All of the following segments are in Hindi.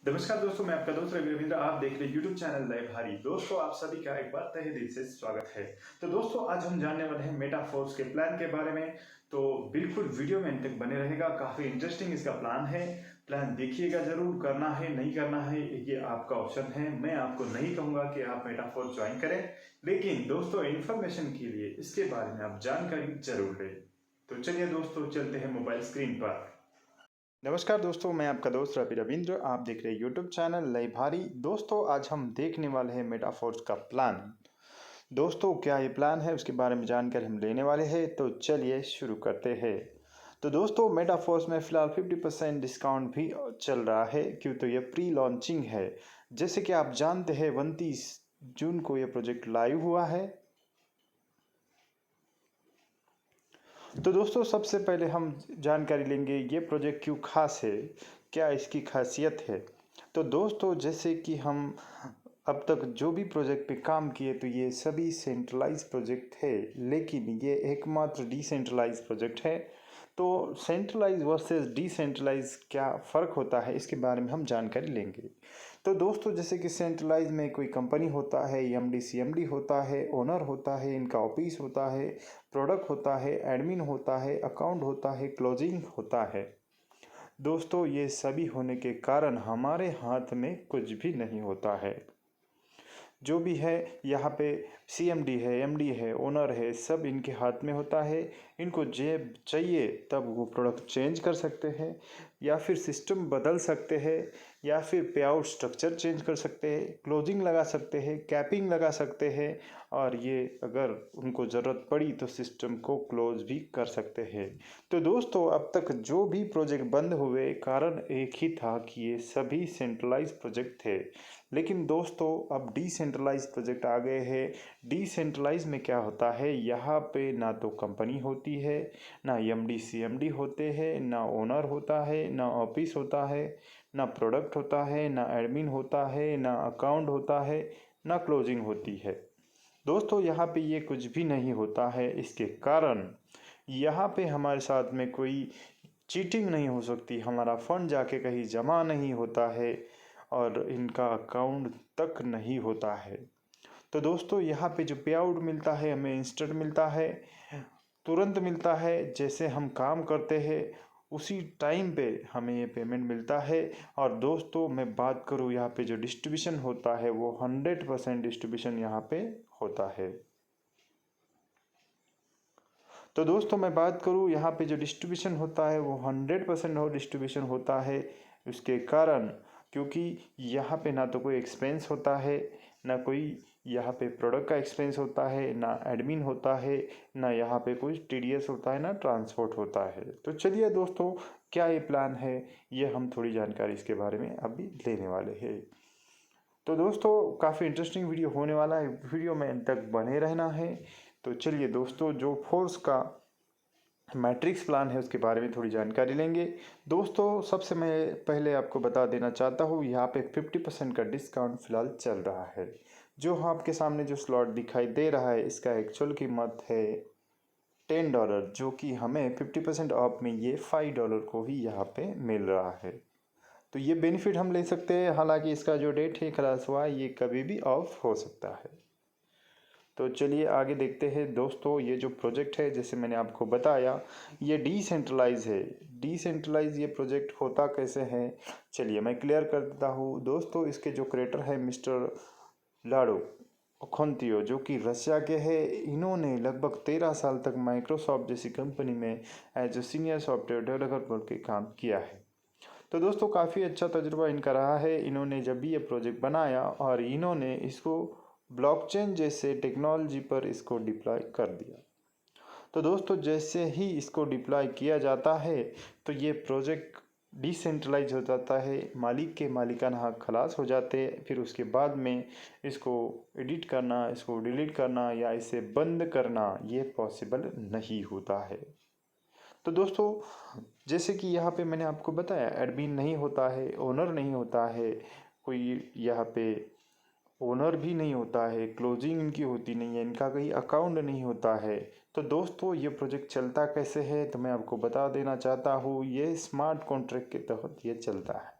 नमस्कार दोस्तों, मैं आपका दोस्त रवि रविंद्र। आप देख रहे यूट्यूब चैनल नए भारी। दोस्तों, आप सभी का एक बार तहे दिल से स्वागत है। तो दोस्तों, आज हम जानने वाले हैं मेटाफोर्स के प्लान के बारे में। तो बिल्कुल वीडियो में अंत तक बने रहेगा, काफी इंटरेस्टिंग इसका प्लान है। प्लान देखिएगा जरूर, करना है नहीं करना है ये आपका ऑप्शन है। मैं आपको नहीं कहूंगा कि आप मेटाफोर्स ज्वाइन करें, लेकिन दोस्तों इन्फॉर्मेशन के लिए इसके बारे में आप जानकारी जरूर लें। तो चलिए दोस्तों, चलते हैं मोबाइल स्क्रीन पर। नमस्कार दोस्तों, मैं आपका दोस्त रवि रविंद्र। आप देख रहे हैं यूट्यूब चैनल नई भारी। दोस्तों, आज हम देखने वाले हैं मेटाफोर्स का प्लान। दोस्तों, क्या ये प्लान है उसके बारे में जानकारी हम लेने वाले हैं। तो चलिए शुरू करते हैं। तो दोस्तों, मेटाफोर्स में फिलहाल 50% डिस्काउंट भी चल रहा है, क्यों तो ये प्री लॉन्चिंग है। जैसे कि आप जानते हैं 29 जून को ये प्रोजेक्ट लाइव हुआ है। तो दोस्तों, सबसे पहले हम जानकारी लेंगे ये प्रोजेक्ट क्यों खास है, क्या इसकी खासियत है। तो दोस्तों, जैसे कि हम अब तक जो भी प्रोजेक्ट पे काम किए तो ये सभी सेंट्रलाइज प्रोजेक्ट है, लेकिन ये एकमात्र डिसेंट्रलाइज प्रोजेक्ट है। तो सेंट्रलाइज वर्सेस डिसेंट्रलाइज क्या फ़र्क होता है, इसके बारे में हम जानकारी लेंगे। तो दोस्तों, जैसे कि सेंट्रलाइज में कोई कंपनी होता है, एमडी सीएमडी होता है, ओनर होता है, इनका ऑफिस होता है, प्रोडक्ट होता है, एडमिन होता है, अकाउंट होता है, क्लोजिंग होता है। दोस्तों, ये सभी होने के कारण हमारे हाथ में कुछ भी नहीं होता है। जो भी है यहाँ पे सीएमडी है, एमडी है, ओनर है, सब इनके हाथ में होता है। इनको जब चाहिए तब वो प्रोडक्ट चेंज कर सकते हैं, या फिर सिस्टम बदल सकते हैं, या फिर पे आउट स्ट्रक्चर चेंज कर सकते हैं, क्लोजिंग लगा सकते हैं, कैपिंग लगा सकते हैं, और ये अगर उनको ज़रूरत पड़ी तो सिस्टम को क्लोज भी कर सकते हैं। तो दोस्तों, अब तक जो भी प्रोजेक्ट बंद हुए कारण एक ही था कि ये सभी सेंट्रलाइज प्रोजेक्ट थे। लेकिन दोस्तों, अब डिसेंट्रलाइज प्रोजेक्ट आ गए हैं। डिसेंट्रलाइज में क्या होता है, यहाँ पे ना तो कंपनी होती है, ना एमडी सीएमडी होते हैं, ना ओनर होता है, ना ऑफिस होता है, ना प्रोडक्ट होता है, ना एडमिन होता है, ना अकाउंट होता है, ना क्लोजिंग होती है। दोस्तों, यहाँ पे ये कुछ भी नहीं होता है। इसके कारण यहाँ पे हमारे साथ में कोई चीटिंग नहीं हो सकती, हमारा फंड जाके कहीं जमा नहीं होता है, और इनका अकाउंट तक नहीं होता है। तो दोस्तों, यहाँ पे जो पे आउट मिलता है हमें इंस्टेंट मिलता है, तुरंत मिलता है। जैसे हम काम करते हैं उसी टाइम पे हमें ये पेमेंट मिलता है। और दोस्तों, मैं बात करूँ यहाँ पे जो डिस्ट्रीब्यूशन होता है वो 100% डिस्ट्रीब्यूशन यहाँ पे होता है। तो दोस्तों, मैं बात करूँ यहाँ पे जो डिस्ट्रीब्यूशन होता है वो 100% हो डिस्ट्रीब्यूशन होता है। उसके कारण, क्योंकि यहाँ पे ना तो कोई एक्सपेंस होता है, ना कोई यहाँ पे प्रोडक्ट का एक्सपेंस होता है, ना एडमिन होता है, ना यहाँ पे कुछ टीडीएस होता है, ना ट्रांसपोर्ट होता है। तो चलिए दोस्तों, क्या ये प्लान है, ये हम थोड़ी जानकारी इसके बारे में अभी लेने वाले हैं। तो दोस्तों, काफ़ी इंटरेस्टिंग वीडियो होने वाला है, वीडियो में अंत तक बने रहना है। तो चलिए दोस्तों, जो फोर्स का मैट्रिक्स प्लान है उसके बारे में थोड़ी जानकारी लेंगे। दोस्तों, सबसे मैं पहले आपको बता देना चाहता हूँ, यहाँ पे 50% का डिस्काउंट फिलहाल चल रहा है। जो आपके सामने जो स्लॉट दिखाई दे रहा है, इसका एक्चुअल कीमत है $10, जो कि हमें 50% ऑफ में ये $5 को ही यहाँ पे मिल रहा है। तो ये बेनिफिट हम ले सकते हैं। हालांकि इसका जो डेट है खलास हुआ, ये कभी भी ऑफ हो सकता है। तो चलिए आगे देखते हैं। दोस्तों, ये जो प्रोजेक्ट है, जैसे मैंने आपको बताया, ये डिसेंट्रलाइज है। डिसेंट्रलाइज ये प्रोजेक्ट होता कैसे है, चलिए मैं क्लियर कर देता हूँ। दोस्तों, इसके जो क्रिएटर है मिस्टर लाडो ओखोन्तियो, जो कि रशिया के हैं। इन्होंने लगभग 13 साल तक माइक्रोसॉफ्ट जैसी कंपनी में as a senior software developer के काम किया है। तो दोस्तों, काफ़ी अच्छा तजुर्बा इनका रहा है। इन्होंने जब भी ये प्रोजेक्ट बनाया और इन्होंने इसको ब्लॉकचेन जैसे टेक्नोलॉजी पर इसको डिप्लॉय कर दिया। तो दोस्तों, जैसे ही इसको डिप्लॉय किया जाता है तो ये प्रोजेक्ट डिसेंट्रलाइज हो जाता है, मालिक के मालिकाना हक खलास हो जाते हैं। फिर उसके बाद में इसको एडिट करना, इसको डिलीट करना या इसे बंद करना ये पॉसिबल नहीं होता है। तो दोस्तों, जैसे कि यहाँ पे मैंने आपको बताया, एडमिन नहीं होता है, ओनर नहीं होता है, कोई यहाँ पे ओनर भी नहीं होता है, क्लोजिंग इनकी होती नहीं है, इनका कहीं अकाउंट नहीं होता है। तो दोस्तों, ये प्रोजेक्ट चलता कैसे है तो मैं आपको बता देना चाहता हूँ। ये स्मार्ट कॉन्ट्रैक्ट के तहत ये चलता है।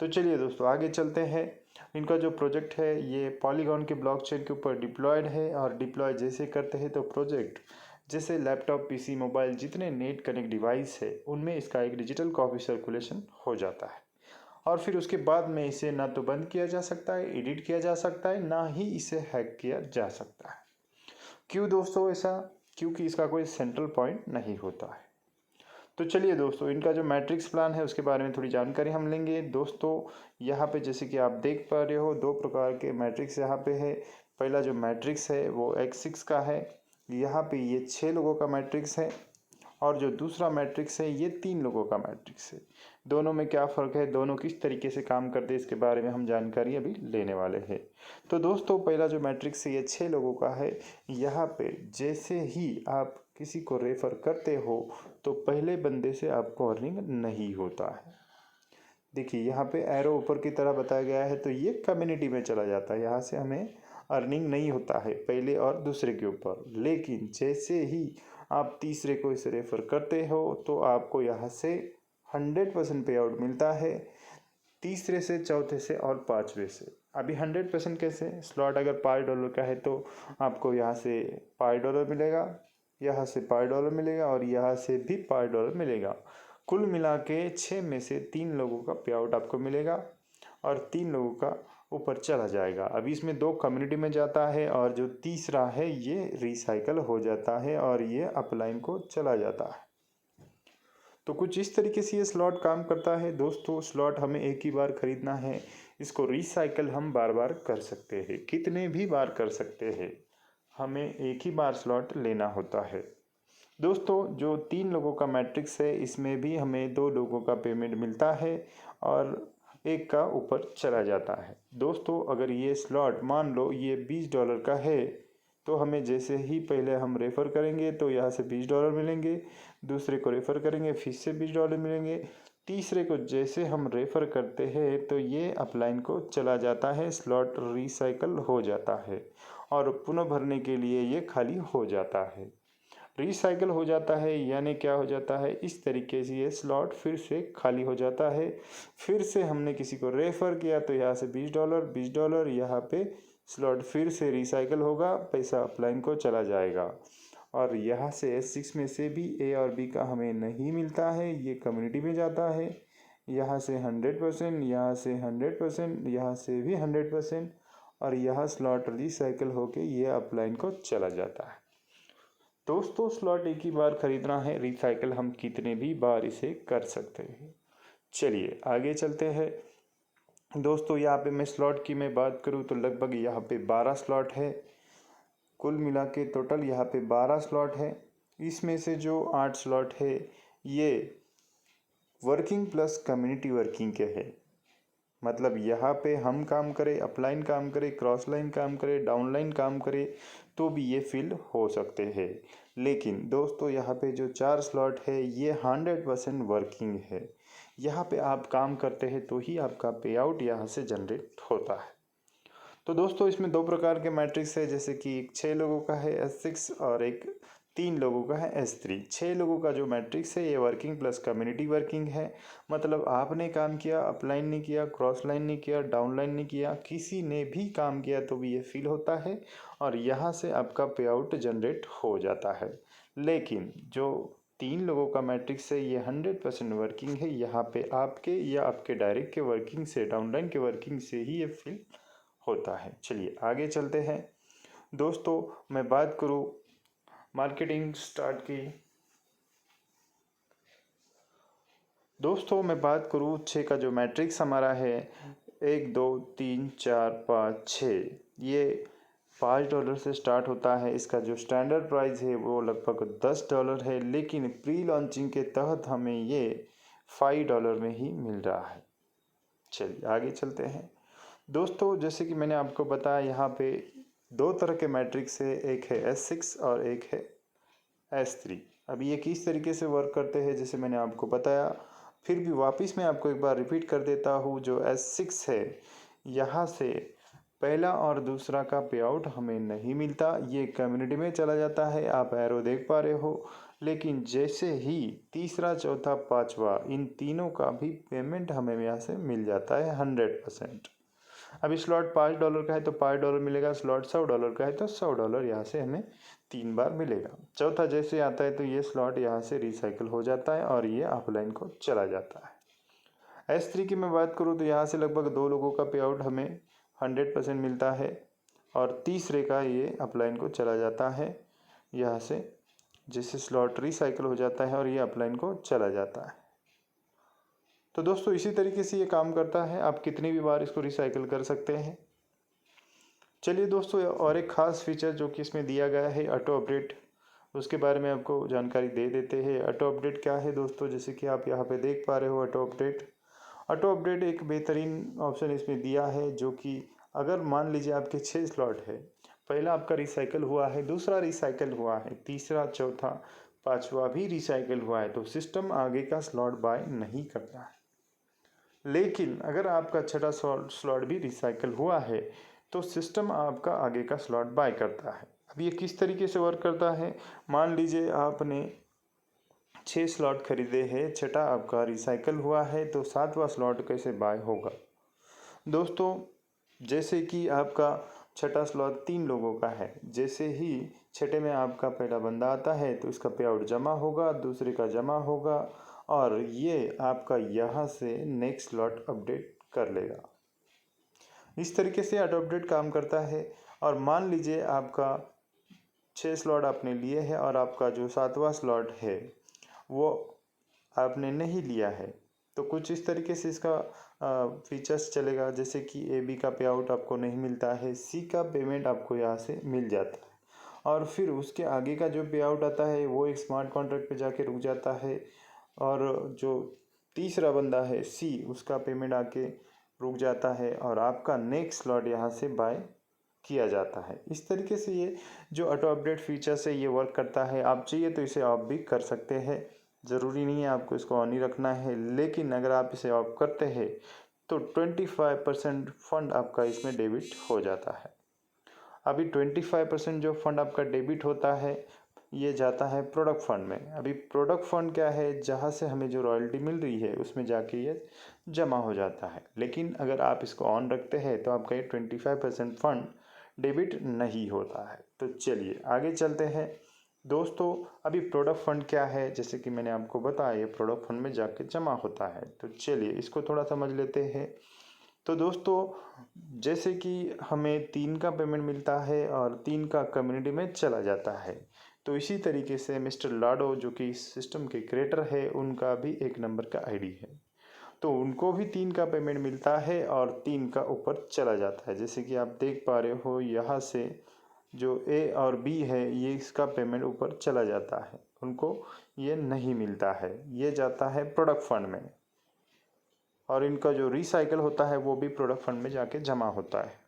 तो चलिए दोस्तों आगे चलते हैं। इनका जो प्रोजेक्ट है ये पॉलीगॉन के ब्लॉकचेन के ऊपर डिप्लॉयड है, और डिप्लॉय जैसे करते हैं तो प्रोजेक्ट जैसे लैपटॉप, पीसी, मोबाइल जितने नेट कनेक्ट डिवाइस है उनमें इसका एक डिजिटल कॉपी सर्कुलेशन हो जाता है, और फिर उसके बाद में इसे ना तो बंद किया जा सकता है, एडिट किया जा सकता है, ना ही इसे हैक किया जा सकता है। क्यों दोस्तों ऐसा? क्योंकि इसका कोई सेंट्रल पॉइंट नहीं होता है। तो चलिए दोस्तों, इनका जो मैट्रिक्स प्लान है उसके बारे में थोड़ी जानकारी हम लेंगे। दोस्तों यहाँ पे जैसे कि आप देख पा रहे हो, दो प्रकार के मैट्रिक्स यहाँ पे है। पहला जो मैट्रिक्स है वो X6 का है, यहाँ पे ये 6 लोगों का मैट्रिक्स है, और जो दूसरा मैट्रिक्स है ये 3 लोगों का मैट्रिक्स है। दोनों में क्या फ़र्क है, दोनों किस तरीके से काम करते हैं, इसके बारे में हम जानकारी अभी लेने वाले हैं। तो दोस्तों पहला जो मैट्रिक्स है ये 6 लोगों का है। यहाँ पे जैसे ही आप किसी को रेफ़र करते हो तो पहले बंदे से आपको अर्निंग नहीं होता है। देखिए यहाँ पे एरो ऊपर की तरह बताया गया है, तो ये कम्युनिटी में चला जाता है, यहाँ से हमें अर्निंग नहीं होता है पहले और दूसरे के ऊपर। लेकिन जैसे ही आप तीसरे को इसे रेफ़र करते हो तो आपको यहाँ से 100% पे आउट मिलता है, तीसरे से, चौथे से और पाँचवें से। अभी 100% कैसे? स्लॉट अगर $5 का है तो आपको यहाँ से $5 मिलेगा, यहाँ से $5 मिलेगा, और यहाँ से भी $5 मिलेगा। कुल मिला के 6 में से 3 लोगों का पे आउट आपको मिलेगा, और 3 लोगों का ऊपर चला जाएगा। अभी इसमें 2 कम्युनिटी में जाता है, और जो तीसरा है ये रिसाइकल हो जाता है और ये अपलाइन को चला जाता है। तो कुछ इस तरीके से ये स्लॉट काम करता है। दोस्तों स्लॉट हमें एक ही बार खरीदना है, इसको रिसाइकल हम बार बार कर सकते हैं, कितने भी बार कर सकते हैं, हमें एक ही बार स्लॉट लेना होता है। दोस्तों जो 3 लोगों का मैट्रिक्स है इसमें भी हमें 2 लोगों का पेमेंट मिलता है और एक का ऊपर चला जाता है। दोस्तों अगर ये स्लॉट मान लो ये $20 का है, तो हमें जैसे ही पहले हम रेफ़र करेंगे तो यहाँ से $20 मिलेंगे, दूसरे को रेफ़र करेंगे फिर से $20 मिलेंगे, तीसरे को जैसे हम रेफ़र करते हैं तो ये अपलाइन को चला जाता है, स्लॉट रिसाइकल हो जाता है और पुनः भरने के लिए ये खाली हो जाता है। रिसाइकल हो जाता है यानी क्या हो जाता है, इस तरीके से ये स्लॉट फिर से खाली हो जाता है। फिर से हमने किसी को रेफ़र किया तो यहाँ से $20 यहाँ पे स्लॉट फिर से रिसाइकल होगा, पैसा अपलाइन को चला जाएगा। और यहाँ से S6 में से भी A और B का हमें नहीं मिलता है, ये कम्युनिटी में जाता है। यहाँ से 100%, यहाँ से 100%, यहाँ से भी 100%, और यहाँ स्लॉट रिसाइकल होके ये अपलाइन को चला जाता है। दोस्तों स्लॉट एक ही बार खरीदना है, रिसाइकल हम कितने भी बार इसे कर सकते हैं। चलिए आगे चलते हैं। दोस्तों यहाँ पे मैं स्लॉट की मैं बात करूँ तो लगभग यहाँ पे 12 स्लॉट है, कुल मिला के टोटल यहाँ पे 12 स्लॉट है। इसमें से जो 8 स्लॉट है ये वर्किंग प्लस कम्युनिटी वर्किंग के है, मतलब यहाँ पे हम काम करें, अपलाइन काम करें, क्रॉस लाइन काम करें, डाउनलाइन काम करें तो भी ये फिल हो सकते हैं। लेकिन दोस्तों यहाँ पे जो 4 स्लॉट है ये 100% वर्किंग है, यहाँ पे आप काम करते हैं तो ही आपका पे आउट यहाँ से जनरेट होता है। तो दोस्तों इसमें 2 प्रकार के मैट्रिक्स है, जैसे कि एक 6 लोगों का है S6 और एक 3 लोगों का है S3। 6 लोगों का जो मैट्रिक्स है ये वर्किंग प्लस कम्युनिटी वर्किंग है, मतलब आपने काम किया, अपलाइन नहीं किया, क्रॉस लाइन नहीं किया, डाउन लाइन नहीं किया, किसी ने भी काम किया तो भी ये फिल होता है और यहाँ से आपका पे आउट जनरेट हो जाता है। लेकिन जो 3 लोगों का मैट्रिक्स है ये 100% वर्किंग है, यहाँ पे आपके या आपके डायरेक्ट के वर्किंग से, डाउनलाइन के वर्किंग से ही ये फिल होता है। चलिए आगे चलते हैं। दोस्तों मैं बात करूँ मार्केटिंग स्टार्ट की, दोस्तों मैं बात करूँ 6 का जो मैट्रिक्स हमारा है 1 2 3 4 5 6, ये $5 से स्टार्ट होता है। इसका जो स्टैंडर्ड प्राइस है वो लगभग $10 है, लेकिन प्री लॉन्चिंग के तहत हमें ये $5 में ही मिल रहा है। चलिए आगे चलते हैं। दोस्तों जैसे कि मैंने आपको बताया यहाँ पे 2 तरह के मैट्रिक्स है, एक है S6 और एक है S3। अब ये किस तरीके से वर्क करते हैं जैसे मैंने आपको बताया, फिर भी वापस मैं आपको एक बार रिपीट कर देता हूँ। जो S6 है यहाँ से पहला और दूसरा का पे आउट हमें नहीं मिलता, ये कम्युनिटी में चला जाता है, आप एरो देख पा रहे हो। लेकिन जैसे ही तीसरा, चौथा, पांचवा, इन तीनों का भी पेमेंट हमें यहाँ से मिल जाता है 100%। अभी स्लॉट $5 का है तो $5 मिलेगा, स्लॉट $100 का है तो $100 यहाँ से हमें 3 बार मिलेगा। चौथा जैसे आता है तो ये स्लॉट यहाँ से रिसाइकिल हो जाता है और ये ऑफलाइन को चला जाता है। S3 की मैं बात करूँ तो यहाँ से लगभग 2 लोगों का पे आउट हमें 100% मिलता है और तीसरे का ये अपलाइन को चला जाता है यहाँ से, जिससे स्लॉट रिसाइकिल हो जाता है और ये अपलाइन को चला जाता है। तो दोस्तों इसी तरीके से ये काम करता है, आप कितनी भी बार इसको रिसाइकिल कर सकते हैं। चलिए दोस्तों, और एक ख़ास फीचर जो कि इसमें दिया गया है ऑटो अपडेट, उसके बारे में आपको जानकारी दे देते हैं। ऑटो अपडेट क्या है दोस्तों, जैसे कि आप यहाँ पे देख पा रहे हो ऑटो अपडेट। ऑटो अपडेट एक बेहतरीन ऑप्शन इसमें दिया है, जो कि अगर मान लीजिए आपके 6 स्लॉट है, पहला आपका रिसाइकिल हुआ है, दूसरा रिसाइकिल हुआ है, तीसरा, चौथा, पांचवा भी रिसाइकिल हुआ है, तो सिस्टम आगे का स्लॉट बाय नहीं करता है। लेकिन अगर आपका छठा स्लॉट भी रिसाइकिल हुआ है तो सिस्टम आपका आगे का स्लॉट बाय करता है। अब ये किस तरीके से वर्क करता है, मान लीजिए आपने 6 स्लॉट खरीदे हैं, छठा आपका रिसाइकिल हुआ है, तो सातवां स्लॉट कैसे बाय होगा दोस्तों। जैसे कि आपका छठा स्लॉट 3 लोगों का है, जैसे ही छठे में आपका पहला बंदा आता है तो इसका पे आउट जमा होगा, दूसरे का जमा होगा और ये आपका यहाँ से नेक्स्ट स्लॉट अपडेट कर लेगा। इस तरीके से ऑटो अपडेट काम करता है। और मान लीजिए आपका 6 स्लॉट आपने लिए हैं और आपका जो सातवां स्लॉट है वो आपने नहीं लिया है, तो कुछ इस तरीके से इसका फीचर्स चलेगा, जैसे कि AB का पे आउट आपको नहीं मिलता है, C का पेमेंट आपको यहाँ से मिल जाता है और फिर उसके आगे का जो पे आउट आता है वो एक स्मार्ट कॉन्ट्रैक्ट पे जाके रुक जाता है और जो तीसरा बंदा है C, उसका पेमेंट आके रुक जाता है और आपका नेक्स्ट स्लॉट यहाँ से बाय किया जाता है। इस तरीके से ये जो ऑटो अपडेट फीचर से ये वर्क करता है। आप चाहिए तो इसे ऑफ भी कर सकते हैं, ज़रूरी नहीं है आपको इसको ऑन ही रखना है, लेकिन अगर आप इसे ऑफ करते हैं तो 25% फंड आपका इसमें डेबिट हो जाता है। अभी 25% जो फंड आपका डेबिट होता है ये जाता है प्रोडक्ट फंड में। अभी प्रोडक्ट फंड क्या है, जहाँ से हमें जो रॉयल्टी मिल रही है उसमें जाके ये जमा हो जाता है। लेकिन अगर आप इसको ऑन रखते हैं तो आपका ये 25% फंड डेबिट नहीं होता है। तो चलिए आगे चलते हैं दोस्तों। अभी प्रोडक्ट फंड क्या है, जैसे कि मैंने आपको बताया ये प्रोडक्ट फंड में जाके जमा होता है। तो चलिए इसको थोड़ा समझ लेते हैं। तो दोस्तों जैसे कि हमें 3 का पेमेंट मिलता है और 3 का कम्युनिटी में चला जाता है, तो इसी तरीके से मिस्टर लाडो जो कि इस सिस्टम के क्रिएटर है, उनका भी 1 नंबर का आईडी है, तो उनको भी 3 का पेमेंट मिलता है और 3 का ऊपर चला जाता है। जैसे कि आप देख पा रहे हो यहाँ से जो A और B है ये इसका पेमेंट ऊपर चला जाता है, उनको ये नहीं मिलता है, ये जाता है प्रोडक्ट फंड में और इनका जो रिसाइकिल होता है वो भी प्रोडक्ट फंड में जाके जमा होता है।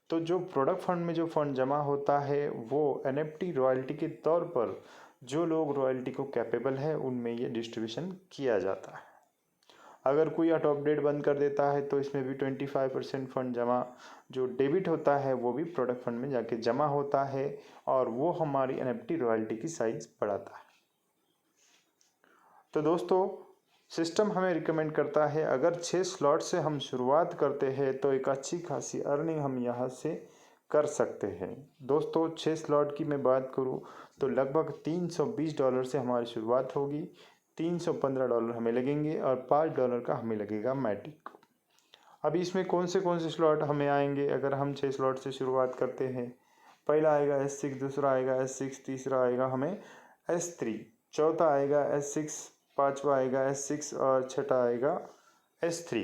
तो जो प्रोडक्ट फंड में जो फंड जमा होता है वो NFT रॉयल्टी के तौर पर जो लोग रॉयल्टी को कैपेबल है उनमें ये डिस्ट्रीब्यूशन किया जाता है। अगर कोई ऑटो अपडेट बंद कर देता है तो इसमें भी 25% फंड जमा जो डेबिट होता है वो भी प्रोडक्ट फंड में जाके जमा होता है और वो हमारी NFT रॉयल्टी की साइज बढ़ाता है। तो दोस्तों सिस्टम हमें रिकमेंड करता है अगर 6 स्लॉट से हम शुरुआत करते हैं तो एक अच्छी खासी अर्निंग हम यहाँ से कर सकते हैं। दोस्तों 6 स्लॉट की मैं बात करूँ तो लगभग $320 से हमारी शुरुआत होगी, $315 हमें लगेंगे और $5 का हमें लगेगा मैटिक। अभी इसमें कौन से स्लॉट हमें आएंगे, अगर हम 6 स्लॉट से शुरुआत करते हैं, पहला आएगा S6, दूसरा आएगा S6, तीसरा आएगा हमें S3, चौथा आएगा S6, पांचवा आएगा S6 और छठा आएगा S3।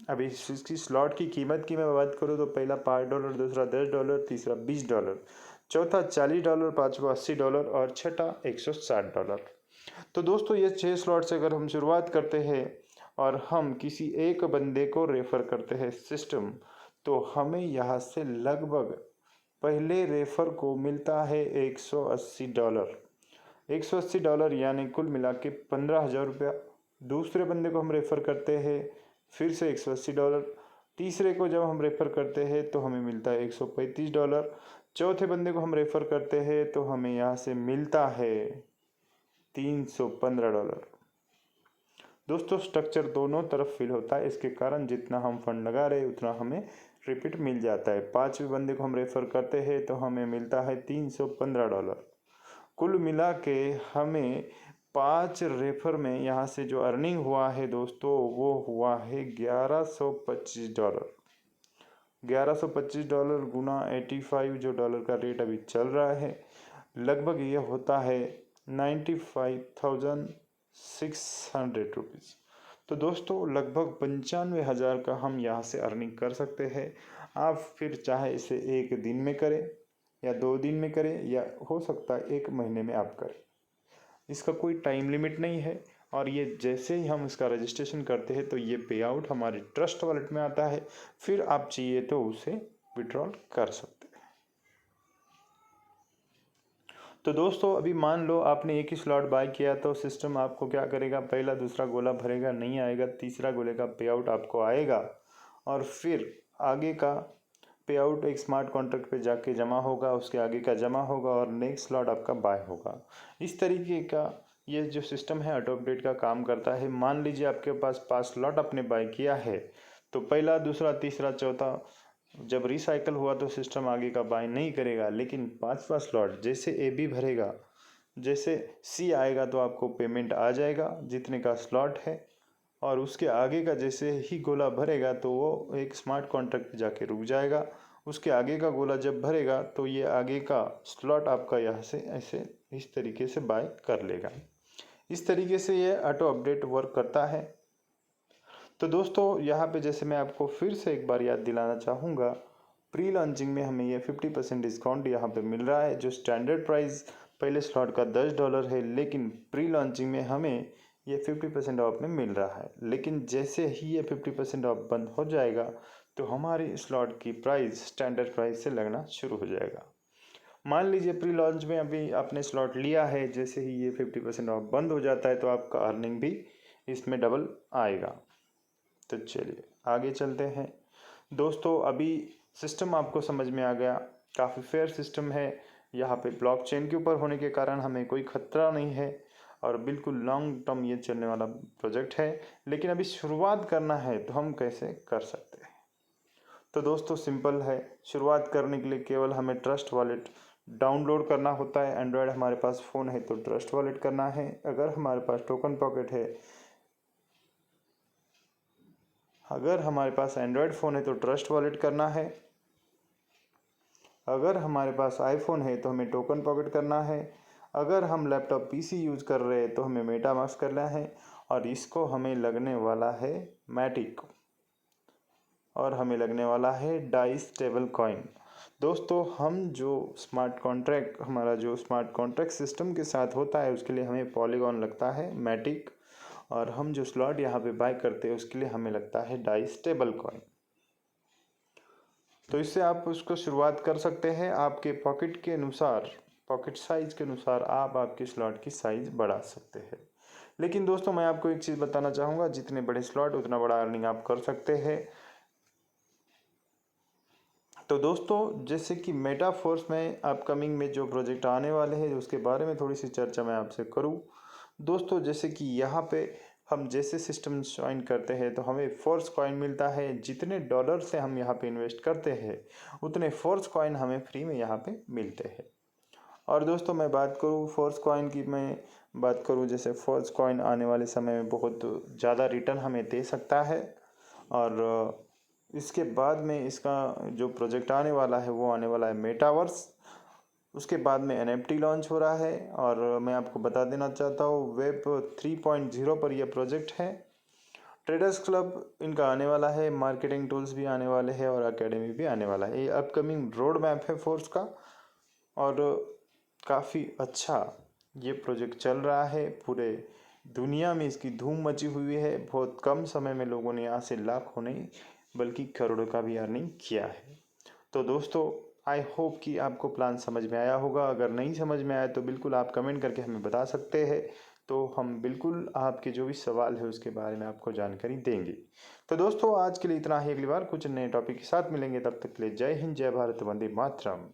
अभी इसकी स्लॉट की कीमत की मैं बात करूँ तो पहला $5, दूसरा $10, तीसरा $20, चौथा $40, पांचवा $80 और छठा $160। तो दोस्तों ये 6 स्लॉट से अगर हम शुरुआत करते हैं और हम किसी एक बंदे को रेफ़र करते हैं सिस्टम, तो हमें यहाँ से लगभग पहले रेफ़र को मिलता है $180, $180 यानी कुल मिला के 15,000 रुपया। दूसरे बंदे को हम रेफ़र करते हैं फिर से $180, तीसरे को जब हम रेफ़र करते हैं तो हमें मिलता है $135, चौथे बंदे को हम रेफ़र करते हैं तो हमें यहाँ से मिलता है $315। दोस्तों स्ट्रक्चर दोनों तरफ फिल होता है, इसके कारण जितना हम फंड लगा रहे उतना हमें रिपीट मिल जाता है। 5वें बंदे को हम रेफ़र करते हैं तो हमें मिलता है $315। कुल मिला के हमें 5 रेफर में यहाँ से जो अर्निंग हुआ है दोस्तों वो हुआ है $1125। $1125 गुना 85 जो डॉलर का रेट अभी चल रहा है, लगभग ये होता है 95,600 रुपीज़। तो दोस्तों लगभग 95,000 का हम यहाँ से अर्निंग कर सकते हैं। आप फिर चाहे इसे 1 दिन में करें या 2 दिन में करें या हो सकता है 1 महीने में आप करें। इसका कोई टाइम लिमिट नहीं है और ये जैसे ही हम इसका रजिस्ट्रेशन करते हैं तो ये पे आउट हमारे ट्रस्ट वॉलेट में आता है, फिर आप चाहिए तो उसे विड्रॉल कर सकते हैं। तो दोस्तों अभी मान लो आपने एक ही स्लॉट बाय किया तो सिस्टम आपको क्या करेगा, पहला दूसरा गोला भरेगा, नहीं आएगा, तीसरा गोले का पे आउट आपको आएगा और फिर आगे का पे आउट एक स्मार्ट कॉन्ट्रैक्ट पे जाके जमा होगा, उसके आगे का जमा होगा और नेक्स्ट स्लॉट आपका बाय होगा। इस तरीके का ये जो सिस्टम है ऑटो अपडेट का काम करता है। मान लीजिए आपके पास 5 स्लॉट आपने बाय किया है तो पहला दूसरा तीसरा चौथा जब रिसाइकल हुआ तो सिस्टम आगे का बाय नहीं करेगा, लेकिन 5वां स्लॉट जैसे ए बी भरेगा, जैसे सी आएगा तो आपको पेमेंट आ जाएगा जितने का स्लॉट है, और उसके आगे का जैसे ही गोला भरेगा तो वो एक स्मार्ट कॉन्ट्रैक्ट पे जाके रुक जाएगा। उसके आगे का गोला जब भरेगा तो ये आगे का स्लॉट आपका यहाँ से ऐसे इस तरीके से बाय कर लेगा। इस तरीके से ये ऑटो अपडेट वर्क करता है। तो दोस्तों यहाँ पे जैसे मैं आपको फिर से एक बार याद दिलाना चाहूँगा, प्री लॉन्चिंग में हमें ये 50% डिस्काउंट यहाँ पे मिल रहा है। जो स्टैंडर्ड प्राइस पहले स्लॉट का $10 है, लेकिन प्री लॉन्चिंग में हमें ये 50% ऑफ में मिल रहा है। लेकिन जैसे ही ये 50% ऑफ बंद हो जाएगा तो हमारी स्लॉट की प्राइस स्टैंडर्ड प्राइस से लगना शुरू हो जाएगा। मान लीजिए प्री लॉन्च में अभी आपने स्लॉट लिया है, जैसे ही ये 50% ऑफ बंद हो जाता है तो आपका अर्निंग भी इसमें डबल आएगा। तो चलिए आगे चलते हैं। दोस्तों अभी सिस्टम आपको समझ में आ गया, काफ़ी फेयर सिस्टम है। यहाँ पे ब्लॉकचेन के ऊपर होने के कारण हमें कोई खतरा नहीं है और बिल्कुल लॉन्ग टर्म ये चलने वाला प्रोजेक्ट है। लेकिन अभी शुरुआत करना है तो हम कैसे कर सकते हैं? तो दोस्तों सिंपल है, शुरुआत करने के लिए केवल हमें ट्रस्ट वॉलेट डाउनलोड करना होता है। एंड्रॉयड हमारे पास फ़ोन है तो ट्रस्ट वॉलेट करना है। अगर हमारे पास टोकन पॉकेट है, अगर हमारे पास एंड्रॉयड फ़ोन है तो ट्रस्ट वॉलेट करना है। अगर हमारे पास आईफोन है तो हमें टोकन पॉकेट करना है। अगर हम लैपटॉप पीसी यूज़ कर रहे हैं तो हमें मेटामास्क करना है और इसको हमें लगने वाला है मैटिक और हमें लगने वाला है डाई स्टेबल कॉइन। दोस्तों हम जो स्मार्ट कॉन्ट्रैक्ट हमारा जो स्मार्ट कॉन्ट्रैक्ट सिस्टम के साथ होता है उसके लिए हमें पॉलीगॉन लगता है मैटिक, और हम जो स्लॉट यहाँ पे बाय करते हैं उसके लिए हमें लगता है डाई स्टेबल कॉइन। तो इससे आप उसको शुरुआत कर सकते हैं। आपके पॉकेट के अनुसार, पॉकेट साइज़ के अनुसार आप आपके स्लॉट की साइज़ बढ़ा सकते हैं। लेकिन दोस्तों मैं आपको एक चीज़ बताना चाहूँगा, जितने बड़े स्लॉट उतना बड़ा अर्निंग आप कर सकते हैं। तो दोस्तों जैसे कि मेटाफोर्स में अपकमिंग में जो प्रोजेक्ट आने वाले हैं उसके बारे में थोड़ी सी चर्चा मैं आपसे करूं। दोस्तों जैसे कि यहाँ पे हम जैसे सिस्टम ज्वाइन करते हैं तो हमें फोर्स कॉइन मिलता है। जितने डॉलर से हम यहाँ पे इन्वेस्ट करते हैं उतने फोर्स कॉइन हमें फ्री में यहाँ पे मिलते हैं। और दोस्तों मैं बात करूँ फोर्स कॉइन की, मैं बात करूँ जैसे फोर्स कॉइन आने वाले समय में बहुत ज़्यादा रिटर्न हमें दे सकता है। और इसके बाद में इसका जो प्रोजेक्ट आने वाला है वो आने वाला है मेटावर्स। उसके बाद में NFT लॉन्च हो रहा है और मैं आपको बता देना चाहता हूँ वेब 3.0 पर यह प्रोजेक्ट है। ट्रेडर्स क्लब इनका आने वाला है, मार्केटिंग टूल्स भी आने वाले हैं और एकेडमी भी आने वाला है। ये अपकमिंग रोड मैप है फोर्स का और काफ़ी अच्छा ये प्रोजेक्ट चल रहा है। पूरे दुनिया में इसकी धूम मची हुई है। बहुत कम समय में लोगों ने यहाँ से लाखों नहीं बल्कि करोड़ों का भी अर्निंग किया है। तो दोस्तों आई होप कि आपको प्लान समझ में आया होगा। अगर नहीं समझ में आया तो बिल्कुल आप कमेंट करके हमें बता सकते हैं, तो हम बिल्कुल आपके जो भी सवाल है उसके बारे में आपको जानकारी देंगे। तो दोस्तों आज के लिए इतना ही, अगली बार कुछ नए टॉपिक के साथ मिलेंगे। तब तक के लिए जय हिंद, जय भारत, वंदे मातरम।